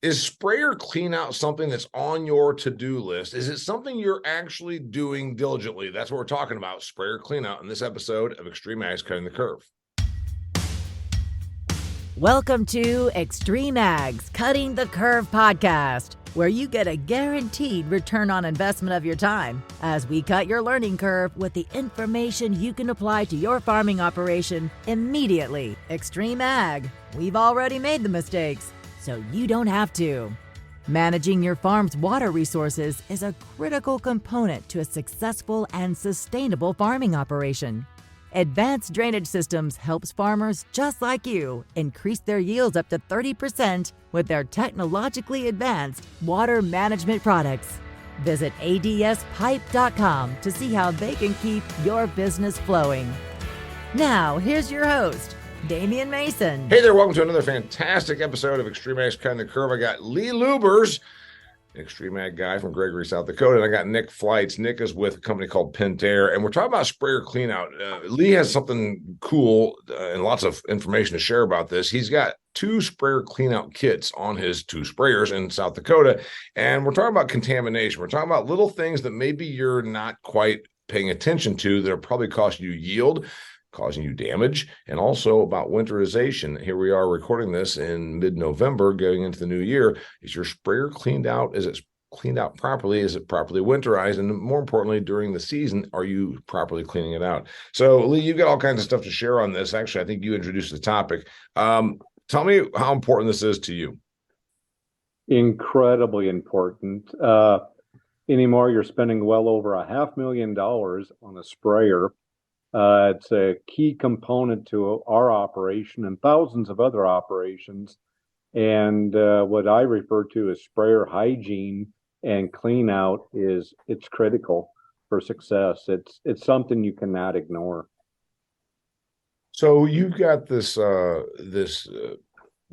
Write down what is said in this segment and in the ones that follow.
Is sprayer clean out something that's on your to-do list? Is it something you're actually doing diligently? That's what we're talking about, sprayer clean out, in this episode of Extreme Ag's Cutting the Curve. Welcome to Extreme Ag's Cutting the Curve podcast, where you get a guaranteed return on investment of your time as we cut your learning curve with the information you can apply to your farming operation immediately. Extreme Ag, we've already made the mistakes, so you don't have to. Managing your farm's water resources is a critical component to a successful and sustainable farming operation. Advanced Drainage Systems helps farmers just like you increase their yields up to 30% with their technologically advanced water management products. Visit adspipe.com to see how they can keep your business flowing. Now, here's your host, Damian Mason. Hey there, welcome to another fantastic episode of Extreme Ag's Cutting the Curve. I got Lee Lubers, Extreme Ag guy from Gregory, South Dakota, and I got Nick Flights. Nick is with a company called Pentair, and we're talking about sprayer cleanout. Lee has something cool and lots of information to share about this. He's got 2 sprayer cleanout kits on his 2 sprayers in South Dakota, and we're talking about contamination. We're talking about little things that maybe you're not quite paying attention to that are probably costing you yield, causing you damage, and also about winterization. Here we are recording this in mid-November, going into the new year. Is your sprayer cleaned out? Is it cleaned out properly? Is it properly winterized? And more importantly, during the season, are you properly cleaning it out? So, Lee, you've got all kinds of stuff to share on this. Actually, I think you introduced the topic. Tell me how important this is to you. Incredibly important. Anymore, you're spending well over $500,000 on a sprayer. It's a key component to our operation and thousands of other operations. And what I refer to as sprayer hygiene and clean out it's critical for success. It's something you cannot ignore. So you've got this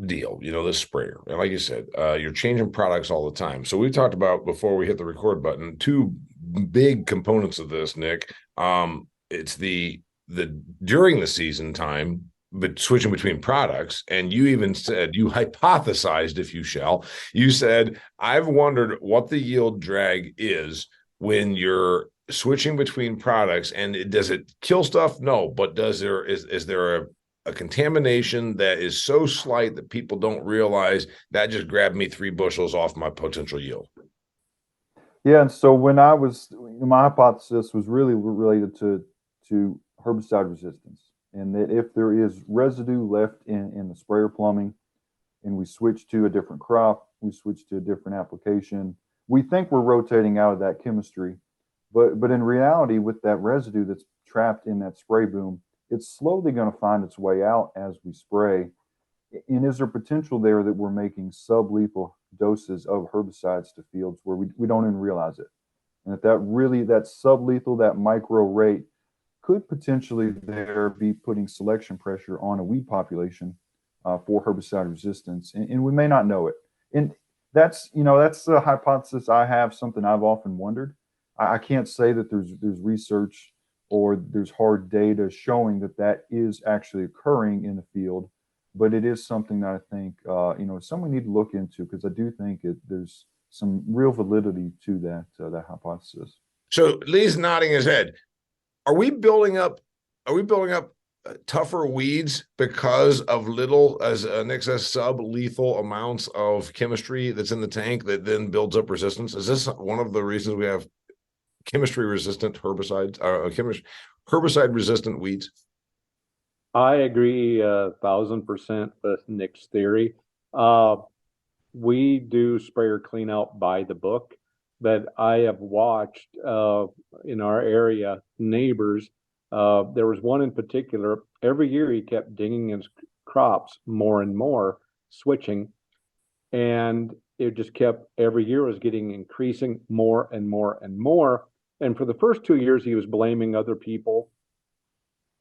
deal, this sprayer. And like you said, you're changing products all the time. So we talked about, before we hit the record button, 2 big components of this, Nick. It's the during the season time, but switching between products. And you even said, you hypothesized, if you shall, you said, I've wondered what the yield drag is when you're switching between products. And does it kill stuff? No, but is there a contamination that is so slight that people don't realize that just grabbed me 3 bushels off my potential yield? Yeah, and so my hypothesis was really related to herbicide resistance, and that if there is residue left in the sprayer plumbing, and we switch to a different crop, we switch to a different application, we think we're rotating out of that chemistry, but in reality, with that residue that's trapped in that spray boom, it's slowly going to find its way out as we spray. And is there potential there that we're making sublethal doses of herbicides to fields where we don't even realize it? And that sublethal, that micro rate could potentially there be putting selection pressure on a weed population for herbicide resistance. And we may not know it. And that's a hypothesis I have, something I've often wondered. I can't say that there's research or there's hard data showing that is actually occurring in the field. But it is something that I think, something we need to look into, because I do think there's some real validity to that hypothesis. So Lee's nodding his head. Are we building up tougher weeds because of little, as Nick says, sub-lethal amounts of chemistry that's in the tank that then builds up resistance? Is this one of the reasons we have chemistry-resistant herbicides, herbicide-resistant weeds? I agree 1,000% with Nick's theory. We do sprayer clean out by the book, but I have watched in our area neighbors. There was one in particular. Every year he kept dinging his crops more and more, switching, and it just kept, every year was getting increasing more and more and more. And for the first 2 years, he was blaming other people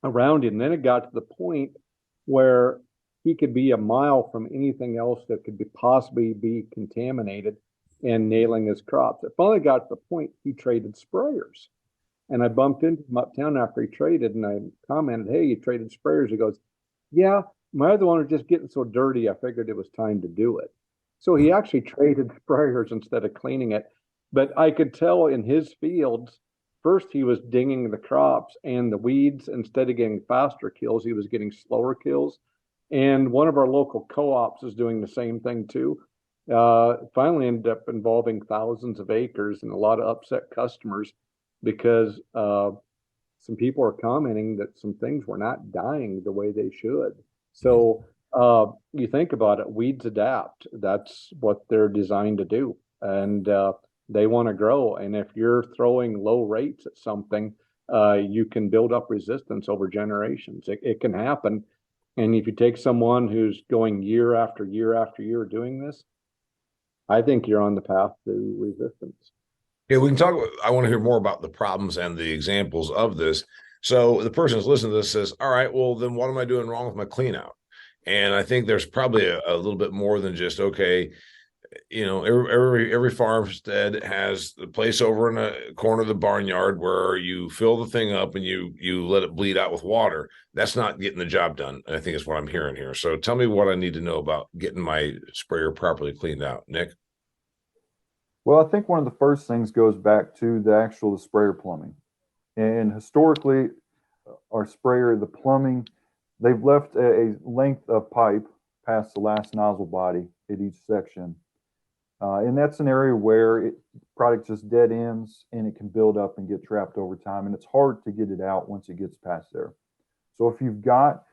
around him. Then it got to the point where he could be a mile from anything else that could possibly be contaminated and nailing his crops. It finally got to the point he traded sprayers. And I bumped into him uptown after he traded, and I commented, "Hey, you traded sprayers?" He goes, "Yeah, my other one was just getting so dirty, I figured it was time to do it." So he actually traded sprayers instead of cleaning it. But I could tell in his fields, first he was dinging the crops and the weeds. Instead of getting faster kills, he was getting slower kills. And one of our local co-ops is doing the same thing too. Finally ended up involving thousands of acres and a lot of upset customers because some people are commenting that some things were not dying the way they should. So you think about it, weeds adapt. That's what they're designed to do. And they want to grow. And if you're throwing low rates at something, you can build up resistance over generations. It can happen. And if you take someone who's going year after year after year doing this, I think you're on the path to resistance. Yeah, we can talk. I want to hear more about the problems and the examples of this. So the person who's listening to this says, all right, well, then what am I doing wrong with my clean out? And I think there's probably a little bit more than just, okay, every farmstead has a place over in a corner of the barnyard where you fill the thing up and you let it bleed out with water. That's not getting the job done. I think is what I'm hearing here. So tell me what I need to know about getting my sprayer properly cleaned out, Nick. Well, I think one of the first things goes back to the sprayer plumbing. And historically, our sprayer, the plumbing, they've left a length of pipe past the last nozzle body at each section. And that's an area where product just dead ends and it can build up and get trapped over time. And it's hard to get it out once it gets past there. So if you've got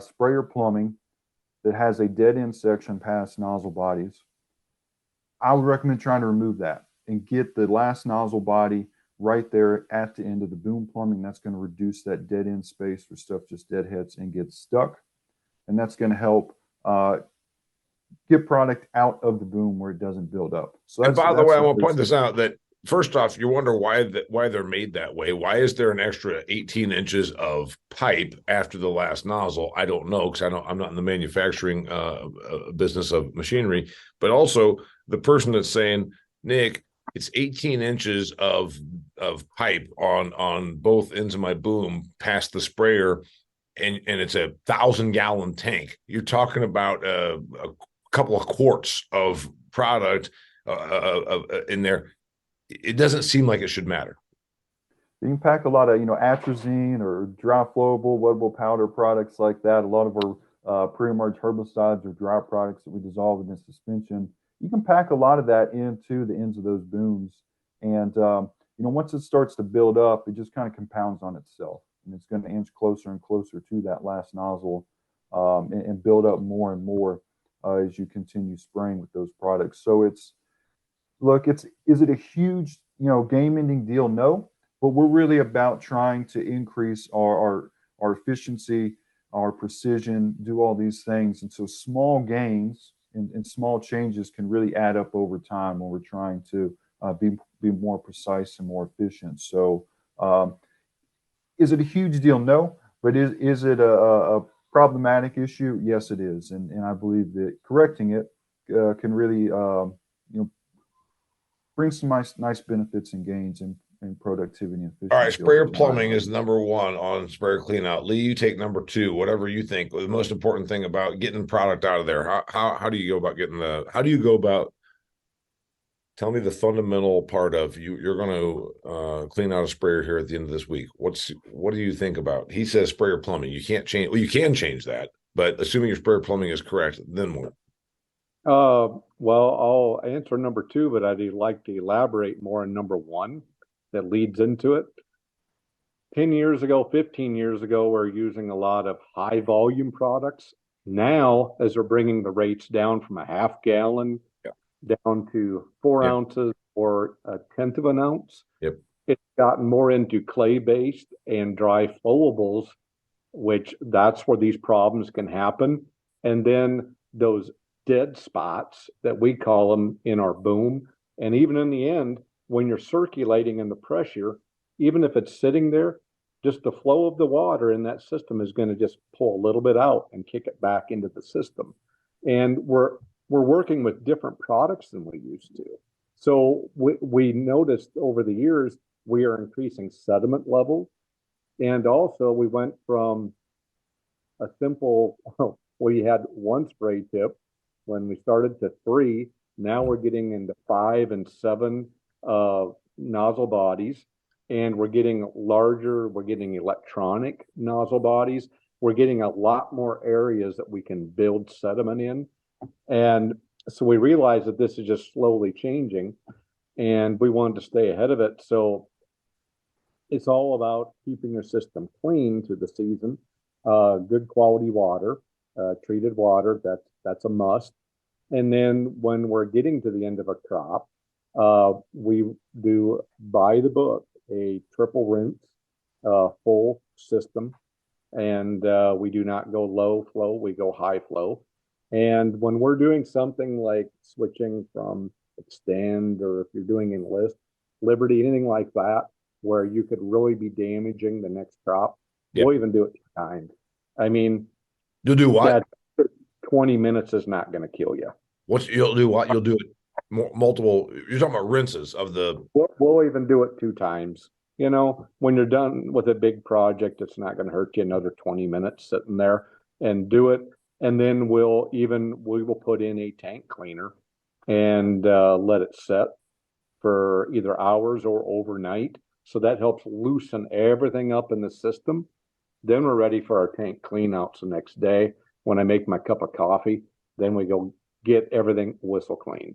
sprayer plumbing that has a dead end section past nozzle bodies, I would recommend trying to remove that and get the last nozzle body right there at the end of the boom plumbing. That's going to reduce that dead end space where stuff just deadheads and gets stuck. And that's going to help get product out of the boom where it doesn't build up. So and by the way, I want to point this out that first off, you wonder why they're made that way. Why is there an extra 18 inches of pipe after the last nozzle? I don't know because I'm not in the manufacturing business of machinery. But also the person that's saying, Nick, it's 18 inches of pipe on both ends of my boom past the sprayer, and it's a 1,000-gallon tank. You're talking about a couple of quarts of product in there. It doesn't seem like it should matter. You can pack a lot of, atrazine or dry flowable, wettable powder products like that. A lot of our pre-emerged herbicides or dry products that we dissolve in suspension. You can pack a lot of that into the ends of those booms. And, once it starts to build up, it just kind of compounds on itself. And it's going to inch closer and closer to that last nozzle and build up more and more as you continue spraying with those products. So is it a huge, game-ending deal? No, but we're really about trying to increase our efficiency, our precision, do all these things. And so small gains and small changes can really add up over time when we're trying to be more precise and more efficient. So is it a huge deal? No, but is it a problematic issue? Yes, it is. And I believe that correcting it can really, bring some nice benefits and gains in productivity and efficiency. All right, sprayer plumbing is number one on sprayer cleanout. Lee, you take number two, whatever you think. The most important thing about getting product out of there. How do you go about tell me the fundamental part of you're going to clean out a sprayer here at the end of this week. What do you think about? He says sprayer plumbing. You can't change. Well, you can change that, but assuming your sprayer plumbing is correct, then what? Well, I'll answer number two, but I'd like to elaborate more on number one that leads into it. 10 years ago, 15 years ago, we're using a lot of high volume products. Now, as we're bringing the rates down from a half gallon down to 4 ounces or a tenth of an ounce, it's gotten more into clay-based and dry flowables, which that's where these problems can happen. And then those dead spots that we call them in our boom. And even in the end, when you're circulating in the pressure, even if it's sitting there, just the flow of the water in that system is going to just pull a little bit out and kick it back into the system. And we're working with different products than we used to. So we noticed over the years, we are increasing sediment levels. And also we went from a simple, we had one spray tip when we started to 3, Now we're getting into 5 and 7 nozzle bodies, and we're getting larger. We're getting electronic nozzle bodies. We're getting a lot more areas that we can build sediment in. And so we realized that this is just slowly changing, and we wanted to stay ahead of it. So it's all about keeping your system clean through the season, good quality water, treated water, that's a must. And then when we're getting to the end of a crop, we do, by the book, a triple rinse, full system. And we do not go low flow, we go high flow. And when we're doing something like switching from Extend, or if you're doing Enlist, Liberty, anything like that, where you could really be damaging the next crop, we'll even do it 2 times. I mean, you'll do what? 20 minutes is not going to kill you. You'll do what? You'll do it multiple. You're talking about rinses of the. We'll even do it 2 times. You know, when you're done with a big project, it's not going to hurt you another 20 minutes sitting there and do it. And then we will put in a tank cleaner and let it set for either hours or overnight. So that helps loosen everything up in the system. Then we're ready for our tank clean outs the next day. When I make my cup of coffee, then we go get everything whistle clean.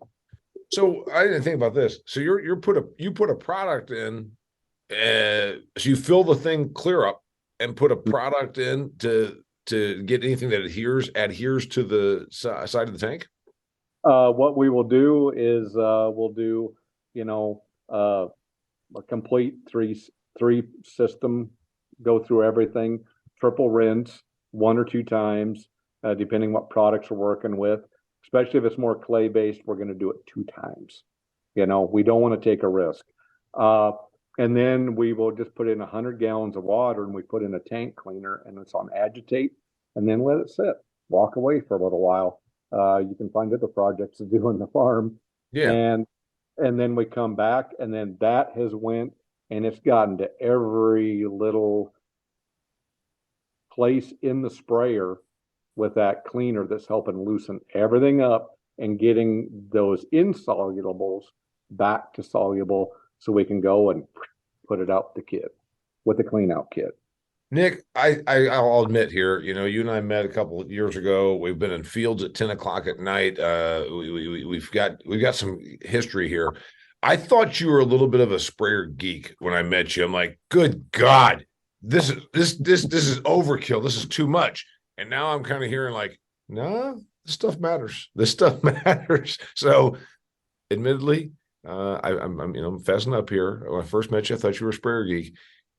So I didn't think about this. So you put a product in, so you fill the thing clear up and put a product in to get anything that adheres to the side of the tank. What we will do is we'll do a complete three system, go through everything, triple rinse 1 or 2 times, depending what products we're working with. Especially if it's more clay based, we're going to do it 2 times. We don't want to take a risk. And then we will just put in 100 gallons of water, and we put in a tank cleaner, and it's on agitate, and then let it sit. Walk away for a little while. You can find other projects to do on the farm. Yeah. And then we come back, and then that has went, and it's gotten to every little place in the sprayer with that cleaner that's helping loosen everything up and getting those insolubles back to soluble, so we can go and put it out the kit with the clean out kit. Nick, I'll admit here, you and I met a couple of years ago. We've been in fields at 10 o'clock at night. We've got some history here. I thought you were a little bit of a sprayer geek when I met you. I'm like, good God, this is overkill. This is too much. And now I'm kind of hearing like, no, this stuff matters. This stuff matters. So, admittedly, I'm fessing up here. When I first met you, I thought you were a sprayer geek.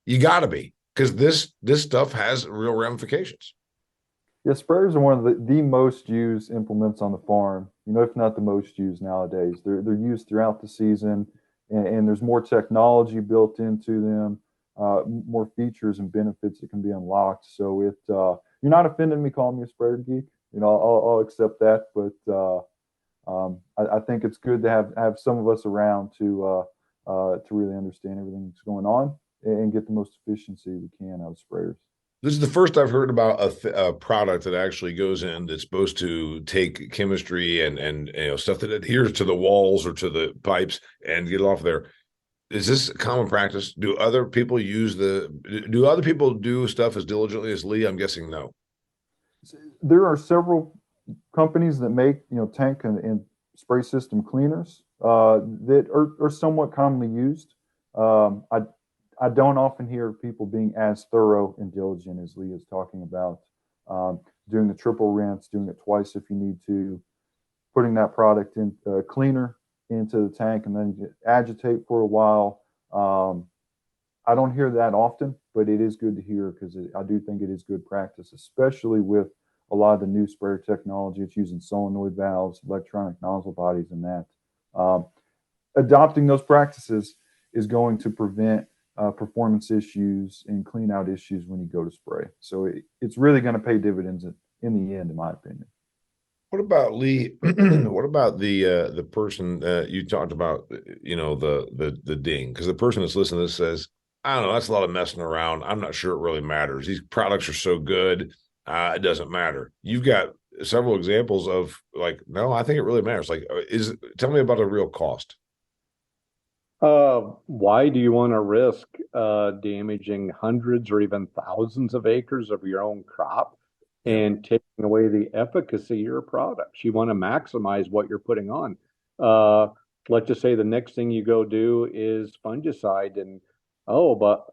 You got to be, because this stuff has real ramifications. Yeah, sprayers are one of the most used implements on the farm. If not the most used nowadays. They're used throughout the season, and there's more technology built into them, more features and benefits that can be unlocked. So you're not offended me calling me a sprayer geek. I'll accept that, but I think it's good to have some of us around to really understand everything that's going on and get the most efficiency we can out of sprayers. This is the first I've heard about a product that actually goes in that's supposed to take chemistry and stuff that adheres to the walls or to the pipes and get it off there. Is this common practice? Do other people do stuff as diligently as Lee? I'm guessing no. There are several companies that make tank and spray system cleaners that are somewhat commonly used. I don't often hear people being as thorough and diligent as Lee is talking about, doing the triple rinse, doing it twice if you need to, putting that product in cleaner into the tank and then agitate for a while. I don't hear that often, but it is good to hear, because I do think it is good practice, especially with a lot of the new sprayer technology. It's using solenoid valves, electronic nozzle bodies, and that. Adopting those practices is going to prevent performance issues and clean out issues when you go to spray. So it's really going to pay dividends in the end, in my opinion. What about Lee? What about the person you talked about? The ding, because the person that's listening to this says, I don't know, that's a lot of messing around. I'm not sure it really matters. These products are so good, it doesn't matter. You've got several examples of like, no, I think it really matters. Like, tell me about a real cost. Why do you want to risk damaging hundreds or even thousands of acres of your own crop and taking away the efficacy of your products? You want to maximize what you're putting on. Let's just say the next thing you go do is fungicide, and but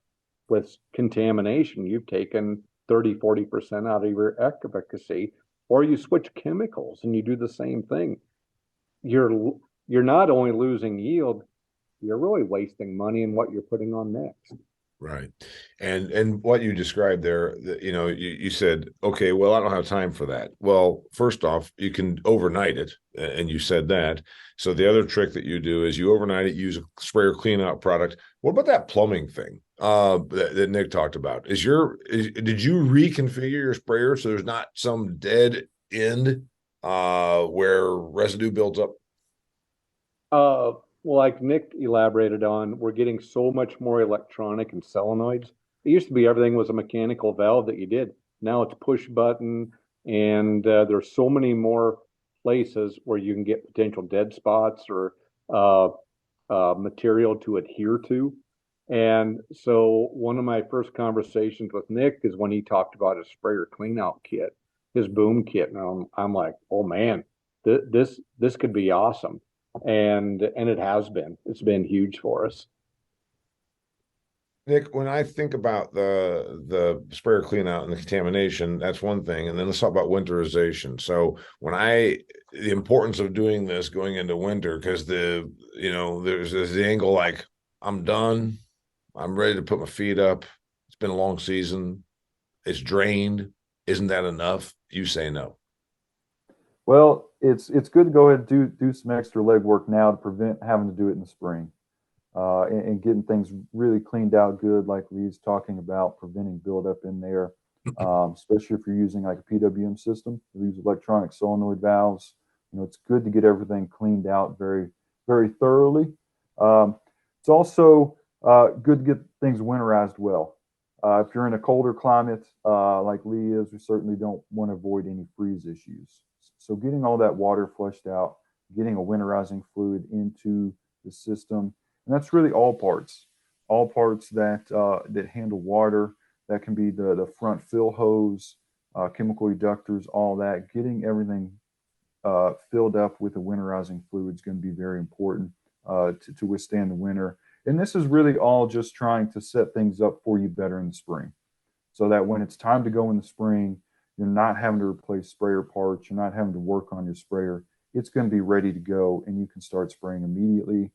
with contamination, you've taken 30-40% out of your efficacy, or you switch chemicals and you do the same thing. You're not only losing yield, you're really wasting money in what you're putting on next. Right. And what you described there, you said, okay, well, I don't have time for that. Well, first off, you can overnight it. And you said that. So the other trick that you do is you overnight it, use a sprayer clean out product. What about that plumbing thing that Nick talked about? Did you reconfigure your sprayer so there's not some dead end where residue builds up? Well, like Nick elaborated on, we're getting so much more electronic and solenoids. It used to be everything was a mechanical valve that you did. Now it's push button, and there's so many more places where you can get potential dead spots or material to adhere to. And so one of my first conversations with Nick is when he talked about his sprayer cleanout kit, his boom kit. And I'm like, oh man, this could be awesome. And it has been. It's been huge for us. Nick, when I think about the sprayer clean out and the contamination, that's one thing. And then let's talk about winterization. So the importance of doing this going into winter, because there's the angle like, I'm done. I'm ready to put my feet up. It's been a long season. It's drained. Isn't that enough? You say no. Well, it's good to go ahead and do some extra legwork now to prevent having to do it in the spring, and getting things really cleaned out good, like Lee's talking about, preventing buildup in there, especially if you're using like a PWM system. We use electronic solenoid valves. It's good to get everything cleaned out very, very thoroughly. It's also good to get things winterized well. If you're in a colder climate like Lee is, we certainly don't want to avoid any freeze issues. So getting all that water flushed out, getting a winterizing fluid into the system, and that's really all parts that handle water. That can be the front fill hose, chemical reductors, all that. Getting everything filled up with the winterizing fluid is going to be very important to withstand the winter. And this is really all just trying to set things up for you better in the spring, so that when it's time to go in the spring, you're not having to replace sprayer parts. You're not having to work on your sprayer. It's going to be ready to go, and you can start spraying immediately.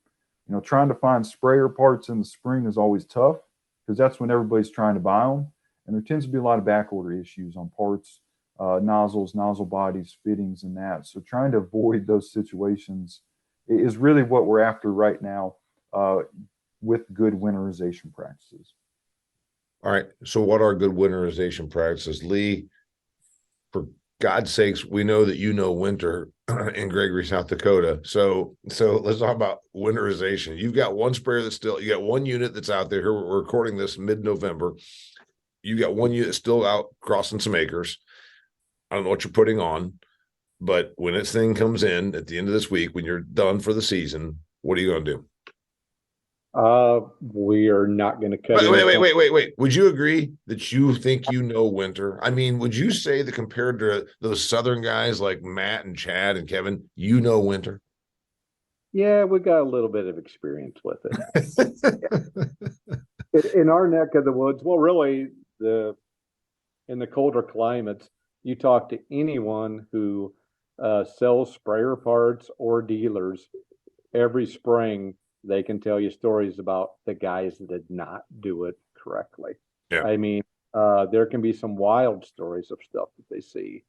Trying to find sprayer parts in the spring is always tough because that's when everybody's trying to buy them. And there tends to be a lot of back order issues on parts, nozzles, nozzle bodies, fittings, and that. So trying to avoid those situations is really what we're after right now with good winterization practices. All right. So what are good winterization practices? Lee, for God's sakes, we know that winter in Gregory, South Dakota. So let's talk about winterization. You've got one sprayer you got one unit that's out there. Here we're recording this mid-November. You got one unit still out crossing some acres. I don't know what you're putting on, but when this thing comes in at the end of this week, when you're done for the season, what are you going to do? We are not going to cut. Wait. Would you agree that you think winter? I mean, would you say that compared to those Southern guys like Matt and Chad and Kevin, winter? Yeah, we got a little bit of experience with it. In our neck of the woods, well, really, in the colder climates, you talk to anyone who sells sprayer parts or dealers every spring, they can tell you stories about the guys that did not do it correctly. Yeah. I mean, there can be some wild stories of stuff that they see.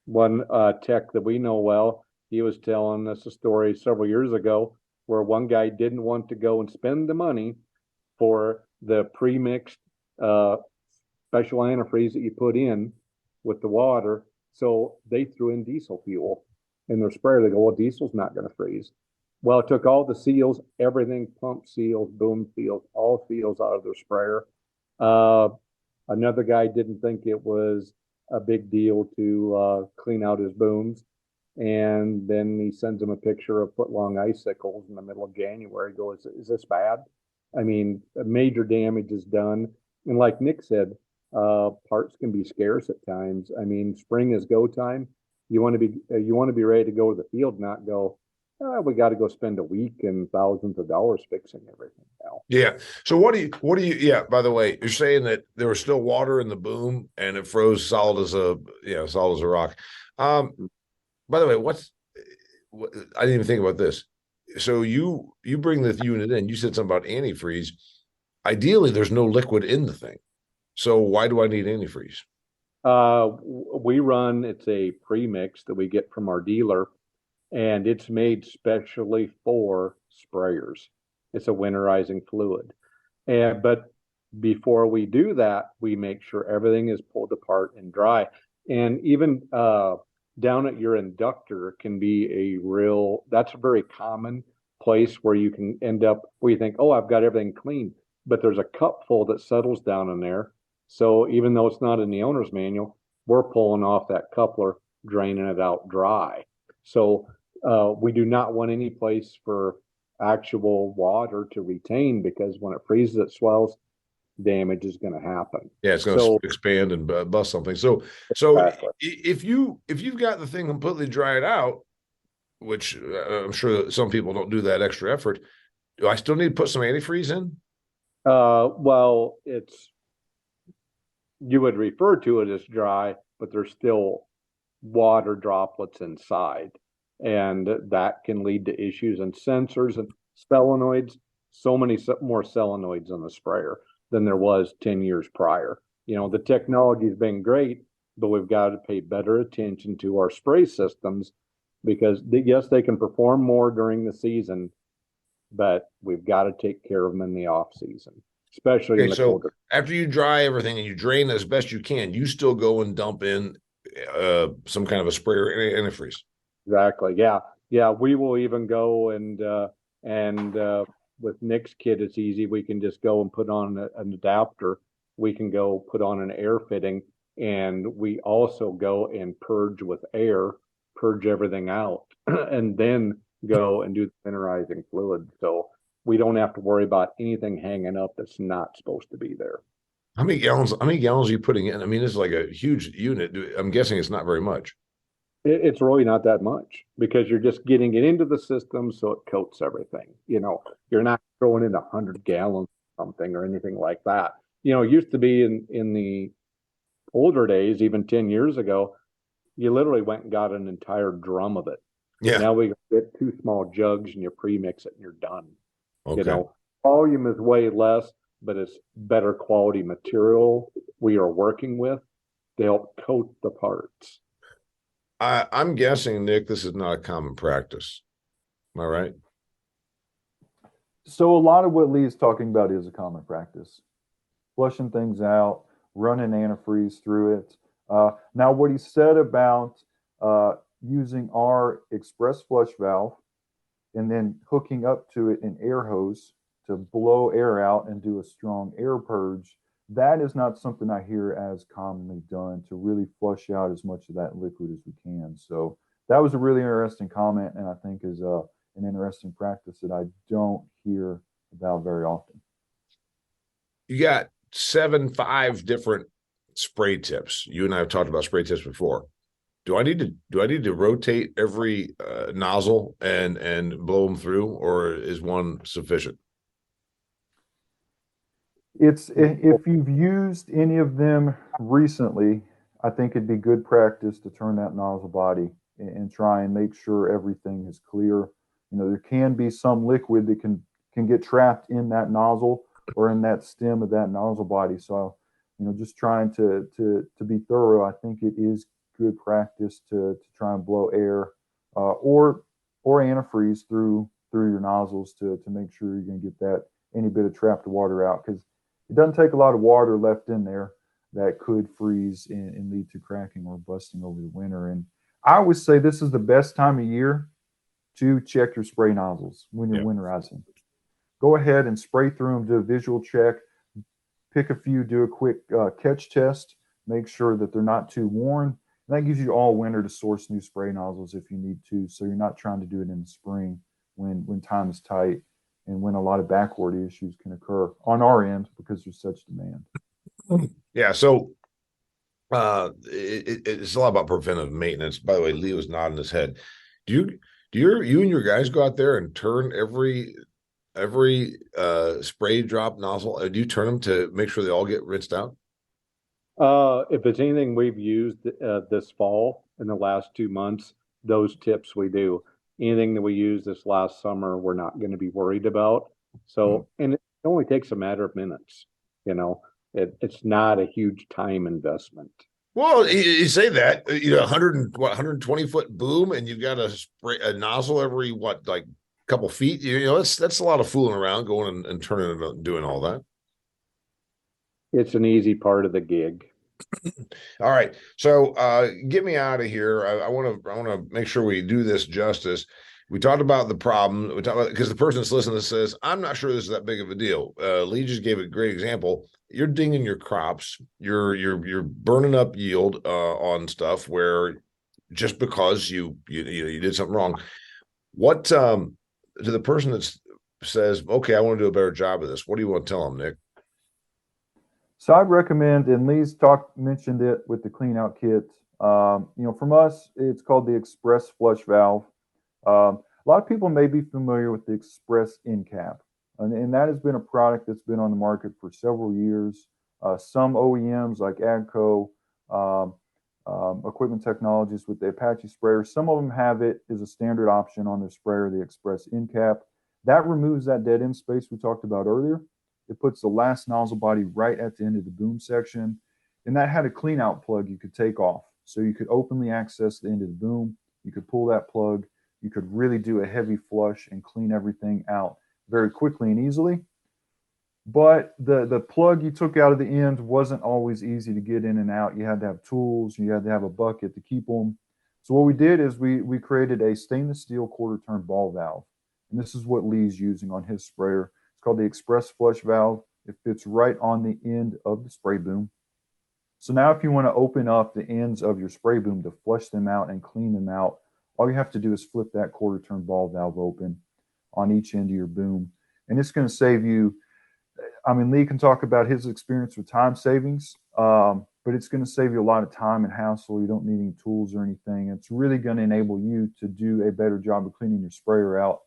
One tech that we know well, he was telling us a story several years ago where one guy didn't want to go and spend the money for the pre-mixed special antifreeze that you put in with the water. So they threw in diesel fuel in their sprayer. They go, well, diesel's not going to freeze. Well, it took all the seals, everything, pump seals, boom seals, all seals out of their sprayer. Another guy didn't think it was a big deal to clean out his booms. And then he sends them a picture of foot-long icicles in the middle of January. Goes, is this bad? I mean, major damage is done. And like Nick said, parts can be scarce at times. I mean, spring is go time. You want to be ready to go to the field, not go, oh, we got to go spend a week and thousands of dollars fixing everything now. Yeah. So what do you, yeah, by the way, you're saying that there was still water in the boom and it froze solid as a rock. By the way, I didn't even think about this. So you bring the unit in, you said something about antifreeze. Ideally, there's no liquid in the thing. So why do I need antifreeze? It's a premix that we get from our dealer, and it's made specially for sprayers. It's a winterizing fluid. But before we do that, we make sure everything is pulled apart and dry. And even down at your inductor can be that's a very common place where you can end up where you think, oh, I've got everything clean, but there's a cup full that settles down in there. So even though it's not in the owner's manual, we're pulling off that coupler, draining it out dry. So we do not want any place for actual water to retain, because when it freezes, it swells, damage is going to happen. Yeah, it's going to expand and bust something. So exactly. if you've got the thing completely dried out, which I'm sure that some people don't do that extra effort, do I still need to put some antifreeze in? Well, you would refer to it as dry, but there's still water droplets inside, and that can lead to issues in sensors and solenoids. So many more solenoids on the sprayer than there was 10 years prior. The technology's been great, but we've got to pay better attention to our spray systems, because yes, they can perform more during the season, but we've got to take care of them in the off season, especially in the colder. After you dry everything and you drain as best you can, you still go and dump in some kind of a sprayer antifreeze. Exactly. Yeah. We will even go and with Nick's kit, it's easy. We can just go and put on an adapter. We can go put on an air fitting, and we also go and purge with air, purge everything out, and then go and do the winterizing fluid. So we don't have to worry about anything hanging up that's not supposed to be there. How many gallons are you putting in? I mean, it's like a huge unit. I'm guessing it's not very much. It's really not that much, because you're just getting it into the system so it coats everything. You're not throwing in 100 gallons or something or anything like that. It used to be in the older days, even 10 years ago, you literally went and got an entire drum of it. Yeah. Now we get 2 small jugs and you pre-mix it and you're done. Okay. Volume is way less, but it's better quality material we are working with to help coat the parts. I'm guessing, Nick, this is not a common practice. Am I right? So a lot of what Lee is talking about is a common practice. Flushing things out, running antifreeze through it. Now, what he said about using our express flush valve and then hooking up to it an air hose to blow air out and do a strong air purge, that is not something I hear as commonly done to really flush out as much of that liquid as we can. So that was a really interesting comment, and I think is an interesting practice that I don't hear about very often. You got 5 different spray tips. You and I have talked about spray tips before. Do I need to rotate every nozzle and blow them through, or is one sufficient? If you've used any of them recently, I think it'd be good practice to turn that nozzle body and try and make sure everything is clear. There can be some liquid that can get trapped in that nozzle or in that stem of that nozzle body. So, just trying to be thorough, I think it is good practice to try and blow air or antifreeze through your nozzles to make sure you're going to get that any bit of trapped water out, because it doesn't take a lot of water left in there that could freeze and lead to cracking or busting over the winter. And I would say this is the best time of year to check your spray nozzles when you're winterizing. Go ahead and spray through them, do a visual check, pick a few, do a quick catch test, Make sure that they're not too worn. And that gives you all winter to source new spray nozzles if you need to. So you're not trying to do it in the spring when time is tight and when a lot of backorder issues can occur on our end because there's such demand. Yeah. So it's a lot about preventive maintenance. By the way, Leo's nodding his head. Do you and your guys go out there and turn every spray drop nozzle? Do you turn them to make sure they all get rinsed out? If it's anything we've used this fall in the last 2 months, those tips we do. Anything that we use this last summer, we're not going to be worried about. So, and it only takes a matter of minutes. It's not a huge time investment. Well, you say that 120-foot boom, and you've got a nozzle every like couple feet. That's a lot of fooling around, going and turning and doing all that. It's an easy part of the gig. All right, so get me out of here. I want to make sure we do this justice. We talked about the problem. We talked about, because the person that's listening to this says, I'm not sure this is that big of a deal. Lee just gave a great example. You're dinging your crops. You're burning up yield on stuff where just because you did something wrong. What to the person that says, okay, I want to do a better job of this, what do you want to tell them, Nick? So I'd recommend, and Lee's mentioned it with the clean out kit. From us, it's called the Express Flush Valve. A lot of people may be familiar with the Express End Cap, and that has been a product that's been on the market for several years. Some OEMs like AGCO, Equipment Technologies with the Apache sprayer, some of them have it as a standard option on their sprayer, the Express End Cap. That removes that dead end space we talked about earlier. It puts the last nozzle body right at the end of the boom section. And that had a clean out plug you could take off. So you could openly access the end of the boom. You could pull that plug. You could really do a heavy flush and clean everything out very quickly and easily. But the plug you took out of the end wasn't always easy to get in and out. You had to have tools. You had to have a bucket to keep them. So what we did is we created a stainless steel quarter turn ball valve. And this is what Lee's using on his sprayer. It's called the Express Flush Valve. It fits right on the end of the spray boom. So now if you want to open up the ends of your spray boom to flush them out and clean them out, all you have to do is flip that quarter turn ball valve open on each end of your boom. And it's going to save you, Lee can talk about his experience with time savings, but it's going to save you a lot of time and hassle. You don't need any tools or anything. It's really going to enable you to do a better job of cleaning your sprayer out,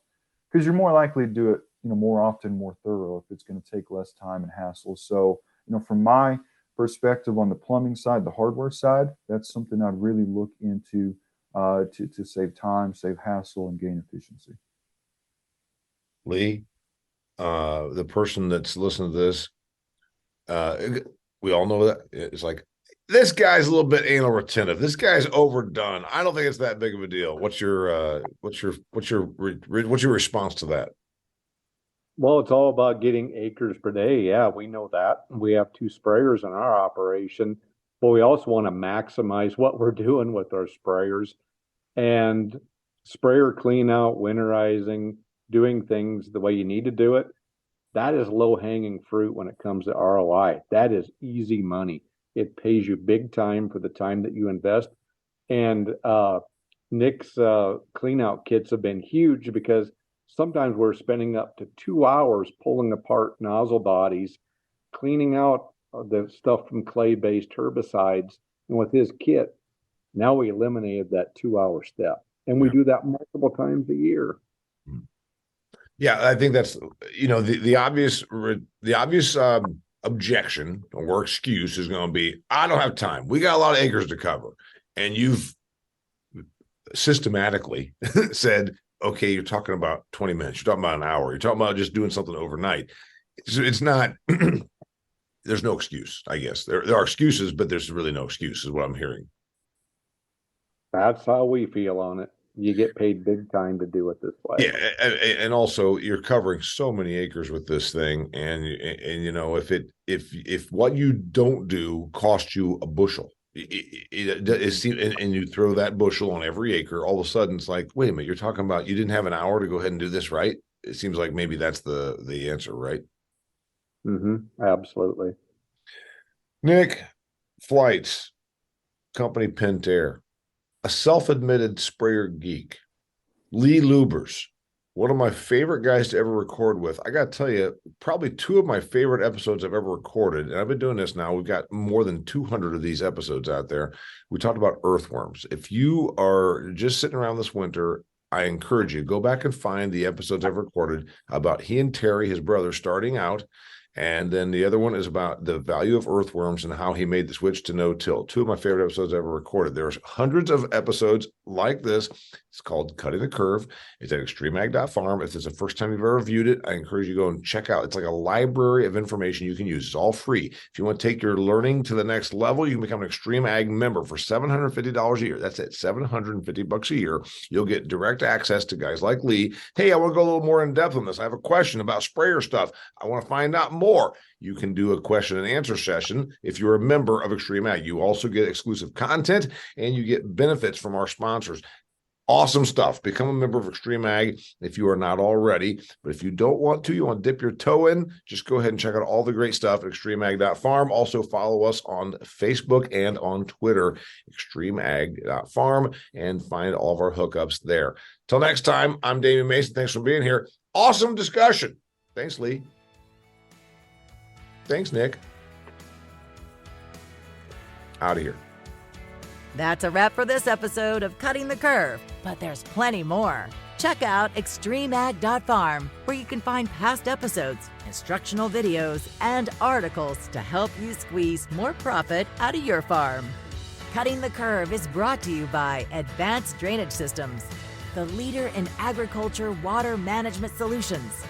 because you're more likely to do it more often, more thorough, if it's going to take less time and hassle. So, from my perspective on the plumbing side, the hardware side, that's something I'd really look into to save time, save hassle, and gain efficiency. Lee, the person that's listening to this, we all know that it's like, this guy's a little bit anal retentive. This guy's overdone. I don't think it's that big of a deal. What's your response to that? Well, it's all about getting acres per day. Yeah, we know that. We have 2 sprayers in our operation, but we also want to maximize what we're doing with our sprayers. And sprayer clean out, winterizing, doing things the way you need to do it, that is low-hanging fruit when it comes to ROI. That is easy money. It pays you big time for the time that you invest. And Nick's clean out kits have been huge, because sometimes we're spending up to 2 hours pulling apart nozzle bodies, cleaning out the stuff from clay-based herbicides. And with his kit, now we eliminated that 2-hour step. And we do that multiple times a year. Yeah, I think that's, the obvious objection or excuse is going to be, I don't have time. We got a lot of acres to cover. And you've systematically said, okay, you're talking about 20 minutes. You're talking about an hour. You're talking about just doing something overnight. It's not, there's no excuse, I guess. There are excuses, but there's really no excuse is what I'm hearing. That's how we feel on it. You get paid big time to do it this way. Yeah, and also you're covering so many acres with this thing, and if what you don't do costs you a bushel, and you throw that bushel on every acre, all of a sudden it's like, wait a minute, you're talking about you didn't have an hour to go ahead and do this, right? It seems like maybe that's the answer, right? Absolutely. Nick, Flights, company Pentair, a self-admitted sprayer geek, Lee Lubers, one of my favorite guys to ever record with. I got to tell you, probably two of my favorite episodes I've ever recorded. And I've been doing this now. We've got more than 200 of these episodes out there. We talked about earthworms. If you are just sitting around this winter, I encourage you, go back and find the episodes I've recorded about he and Terry, his brother, starting out. And then the other one is about the value of earthworms and how he made the switch to no-till. Two of my favorite episodes ever recorded. There's hundreds of episodes like this. It's called Cutting the Curve. It's at extremeag.farm. If it's the first time you've ever viewed it, I encourage you to go and check out. It's like a library of information you can use. It's all free. If you want to take your learning to the next level, you can become an Extreme Ag member for $750 a year. That's it, $750 a year. You'll get direct access to guys like Lee. Hey, I want to go a little more in depth on this. I have a question about sprayer stuff. I want to find out more. You can do a question and answer session if you're a member of Extreme Ag. You also get exclusive content and you get benefits from our sponsors. Awesome stuff. Become a member of Extreme Ag if you are not already. But if you don't want to, you want to dip your toe in, just go ahead and check out all the great stuff at extremeag.farm. Also follow us on Facebook and on Twitter, extremeag.farm, and find all of our hookups there. Till next time, I'm Damian Mason. Thanks for being here. Awesome discussion. Thanks, Lee. Thanks, Nick. Out of here. That's a wrap for this episode of Cutting the Curve, but there's plenty more. Check out extremeag.farm, where you can find past episodes, instructional videos, and articles to help you squeeze more profit out of your farm. Cutting the Curve is brought to you by Advanced Drainage Systems, the leader in agriculture water management solutions.